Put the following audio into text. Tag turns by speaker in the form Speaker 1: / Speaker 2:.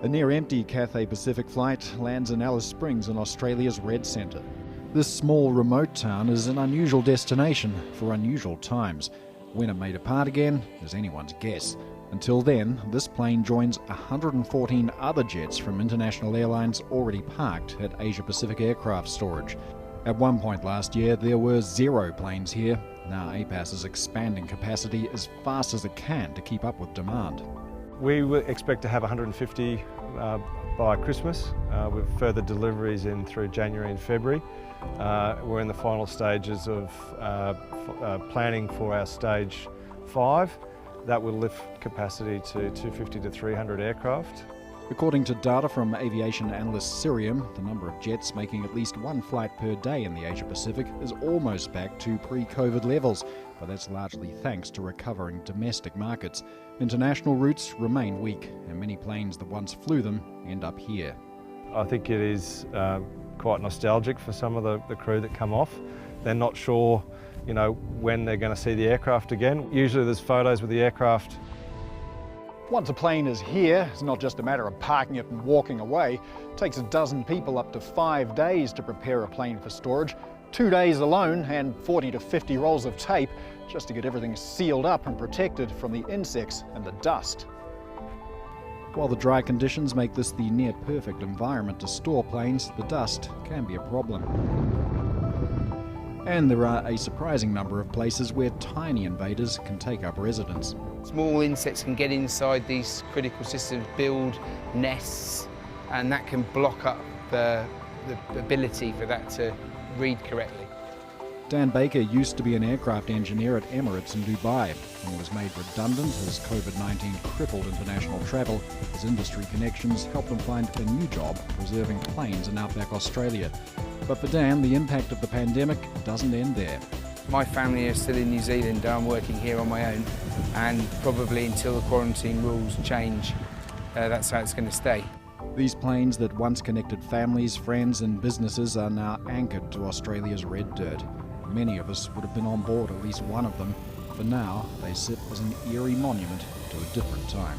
Speaker 1: A near-empty Cathay Pacific flight lands in Alice Springs in Australia's Red Centre. This small remote town is an unusual destination for unusual times. When it may depart again is anyone's guess. Until then, this plane joins 114 other jets from international airlines already parked at Asia Pacific Aircraft Storage. At one point last year, there were 0 planes here. Now APAS is expanding capacity as fast as it can to keep up with demand.
Speaker 2: We expect to have 150 by Christmas, with further deliveries in through January and February. We're in the final stages of planning for our stage 5. That will lift capacity to 250 to 300 aircraft.
Speaker 1: According to data from aviation analyst Cirium, the number of jets making at least one flight per day in the Asia Pacific is almost back to pre-COVID levels, but that's largely thanks to recovering domestic markets. International routes remain weak, and many planes that once flew them end up here.
Speaker 2: I think it is quite nostalgic for some of the crew that come off. They're not sure, when they're going to see the aircraft again. Usually there's photos with the aircraft.
Speaker 3: Once a plane is here, it's not just a matter of parking it and walking away. It takes a dozen people up to 5 days to prepare a plane for storage. 2 days alone and 40 to 50 rolls of tape just to get everything sealed up and protected from the insects and the dust.
Speaker 1: While the dry conditions make this the near-perfect environment to store planes, the dust can be a problem. And there are a surprising number of places where tiny invaders can take up residence.
Speaker 4: Small insects can get inside these critical systems, build nests, and that can block up the ability for that to read correctly.
Speaker 1: Dan Baker used to be an aircraft engineer at Emirates in Dubai. When he was made redundant as COVID-19 crippled international travel, his industry connections helped him find a new job preserving planes in outback Australia. But for Dan, the impact of the pandemic doesn't end there.
Speaker 4: My family is still in New Zealand. I'm working here on my own, and probably until the quarantine rules change, that's how it's going to stay.
Speaker 1: These planes that once connected families, friends and businesses are now anchored to Australia's red dirt. Many of us would have been on board at least one of them. For now, they sit as an eerie monument to a different time.